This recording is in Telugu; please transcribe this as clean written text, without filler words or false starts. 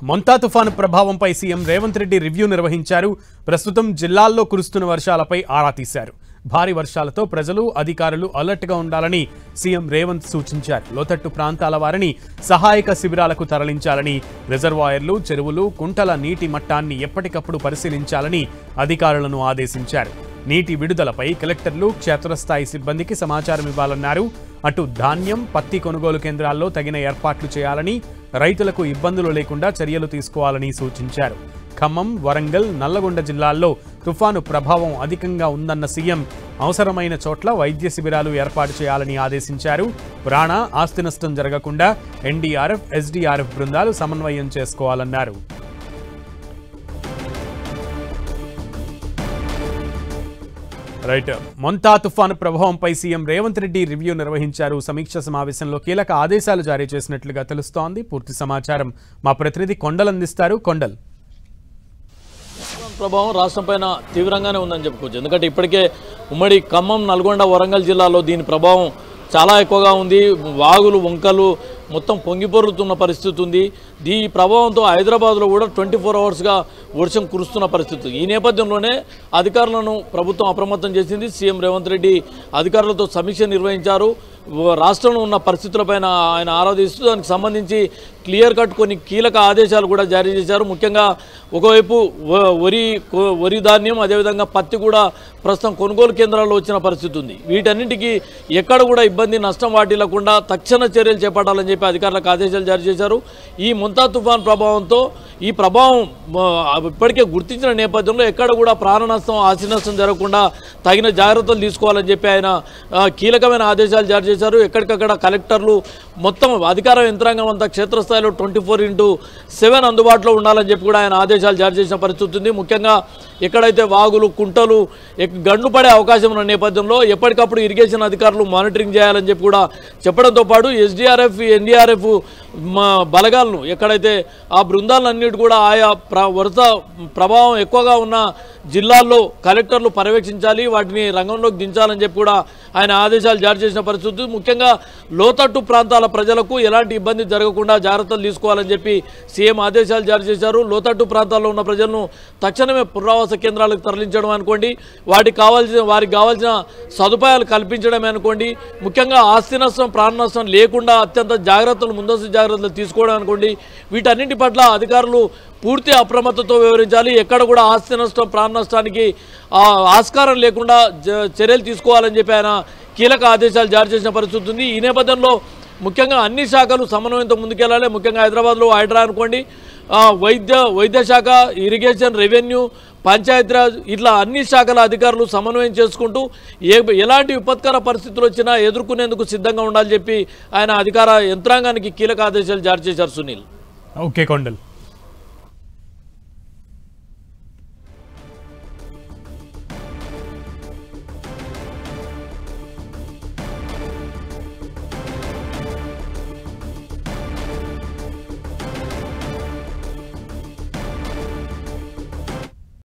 మొంతా తుఫాను ప్రభావంపై సీఎం రేవంత్ రెడ్డి రివ్యూ నిర్వహించారు. ప్రస్తుతం జిల్లాల్లో కురుస్తున్న వర్షాలపై ఆరా తీశారు. భారీ వర్షాలతో ప్రజలు అధికారులు అలర్ట్ గా ఉండాలని సీఎం రేవంత్ సూచించారు. లోతట్టు ప్రాంతాల వారిని సహాయక శిబిరాలకు తరలించాలని, రిజర్వాయర్లు, చెరువులు, కుంటల నీటి మట్టాన్ని ఎప్పటికప్పుడు పరిశీలించాలని అధికారులను ఆదేశించారు. నీటి విడుదలపై కలెక్టర్లు క్షేత్రస్థాయి సిబ్బందికి సమాచారం ఇవ్వాలన్నారు. అటు ధాన్యం, పత్తి కొనుగోలు కేంద్రాల్లో తగిన ఏర్పాట్లు చేయాలని, రైతులకు ఇబ్బందులు లేకుండా చర్యలు తీసుకోవాలని సూచించారు. ఖమ్మం, వరంగల్, నల్లగొండ జిల్లాల్లో తుఫాను ప్రభావం అధికంగా ఉందన్న సీఎం అవసరమైన చోట్ల వైద్య శిబిరాలు ఏర్పాటు చేయాలని ఆదేశించారు. ప్రాణ, ఆస్తి నష్టం జరగకుండా ఎన్డీఆర్ఎఫ్, ఎస్డీఆర్ఎఫ్ బృందాలు సమన్వయం చేసుకోవాలన్నారు. రైట్. మొంతా తుఫాను ప్రభావంపై సీఎం రేవంత్ రెడ్డి రివ్యూ నిర్వహించారు. సమీక్ష సమావేశంలో కీలక ఆదేశాలు జారీ చేసినట్లుగా తెలుస్తోంది. పూర్తి సమాచారం మా ప్రతినిధి కొండల్ అందిస్తారు. కొండల్, ప్రభావం రాష్ట్రం పైన తీవ్రంగానే ఉందని చెప్పుకోవచ్చు. ఎందుకంటే ఇప్పటికే ఉమ్మడి ఖమ్మం, నల్గొండ, వరంగల్ జిల్లాలో దీని ప్రభావం చాలా ఎక్కువగా ఉంది. వాగులు, వంకలు మొత్తం పొంగిపొరుతున్న పరిస్థితి ఉంది. ఈ ప్రభావంతో హైదరాబాద్లో కూడా 24 అవర్స్గా వర్షం కురుస్తున్న పరిస్థితి. ఈ నేపథ్యంలోనే అధికారులను ప్రభుత్వం అప్రమత్తం చేసింది. సీఎం రేవంత్ రెడ్డి అధికారులతో సమీక్ష నిర్వహించారు. రాష్ట్రంలో ఉన్న పరిస్థితులపైన ఆయన ఆరాధిస్తూ దానికి సంబంధించి క్లియర్ కట్ కొన్ని కీలక ఆదేశాలు కూడా జారీ చేశారు. ముఖ్యంగా ఒకవైపు వరి ధాన్యం, అదేవిధంగా పత్తి కూడా ప్రస్తుతం కొనుగోలు కేంద్రాల్లో వచ్చిన పరిస్థితి ఉంది. వీటన్నింటికీ ఎక్కడ కూడా ఇబ్బంది, నష్టం వాటిల్లకుండా తక్షణ చర్యలు చేపట్టాలని చెప్పి అధికారులకు ఆదేశాలు జారీ చేశారు. ఈ మొంతా తుఫాన్ ప్రభావంతో ఈ ప్రభావం ఇప్పటికే గుర్తించిన నేపథ్యంలో ఎక్కడ కూడా ప్రాణ నష్టం, ఆస్తి నష్టం జరగకుండా తగిన జాగ్రత్తలు తీసుకోవాలని చెప్పి ఆయన కీలకమైన ఆదేశాలు జారీ చేశారు. ఎక్కడికక్కడ కలెక్టర్లు మొత్తం అధికార యంత్రాంగం అంతా క్షేత్రస్థాయిలో 24/7 అందుబాటులో ఉండాలని చెప్పి కూడా ఆయన ఆదేశాలు జారీ చేసిన పరిస్థితి ఉంది. ముఖ్యంగా ఎక్కడైతే వాగులు, కుంటలు గండ్లు పడే అవకాశం ఉన్న నేపథ్యంలో ఎప్పటికప్పుడు ఇరిగేషన్ అధికారులు మానిటరింగ్ చేయాలని చెప్పి కూడా చెప్పడంతో పాటు ఎస్డీఆర్ఎఫ్, ఎన్డీఆర్ఎఫ్ బలగాలను ఎక్కడైతే ఆ బృందాలన్నిటి కూడా ఆయా వరద ప్రభావం ఎక్కువగా ఉన్న జిల్లాల్లో కలెక్టర్లు పర్యవేక్షించాలి, వాటిని రంగంలోకి దించాలని చెప్పి కూడా ఆయన ఆదేశాలు జారీ చేసిన పరిస్థితి. ముఖ్యంగా లోతట్టు ప్రాంతాల ప్రజలకు ఎలాంటి ఇబ్బంది జరగకుండా జాగ్రత్తలు తీసుకోవాలని చెప్పి సీఎం ఆదేశాలు జారీ చేశారు. లోతట్టు ప్రాంతాల్లో ఉన్న ప్రజలను తక్షణమే పునరావాస కేంద్రాలకు తరలించడం అనుకోండి, వారికి కావాల్సిన సదుపాయాలు కల్పించడమే అనుకోండి, ముఖ్యంగా ఆస్తి నష్టం, ప్రాణ నష్టం లేకుండా అత్యంత జాగ్రత్తలు, ముందస్తు జాగ్రత్తలు తీసుకోవడం అనుకోండి, వీటన్నింటి పట్ల అధికారులు పూర్తి అప్రమత్తతో వ్యవహరించాలి. ఎక్కడ కూడా ఆస్తి నష్టం, ప్రాణ నష్టానికి ఆస్కారం లేకుండా చర్యలు తీసుకోవాలని చెప్పి ఆయన కీలక ఆదేశాలు జారీ చేసిన పరిస్థితి ఉంది. ఈ నేపథ్యంలో ముఖ్యంగా అన్ని శాఖలు సమన్వయంతో ముందుకెళ్లాలి. ముఖ్యంగా హైదరాబాద్లో హైడ్రా అనుకోండి, వైద్య శాఖ, ఇరిగేషన్, రెవెన్యూ, పంచాయతీరాజ్, ఇట్లా అన్ని శాఖల అధికారులు సమన్వయం చేసుకుంటూ ఎలాంటి విపత్కర పరిస్థితులు వచ్చినా ఎదుర్కొనేందుకు సిద్ధంగా ఉండాలని చెప్పి ఆయన అధికార యంత్రాంగానికి కీలక ఆదేశాలు జారీ చేశారు. సునీల్. ఓకే కొండల్.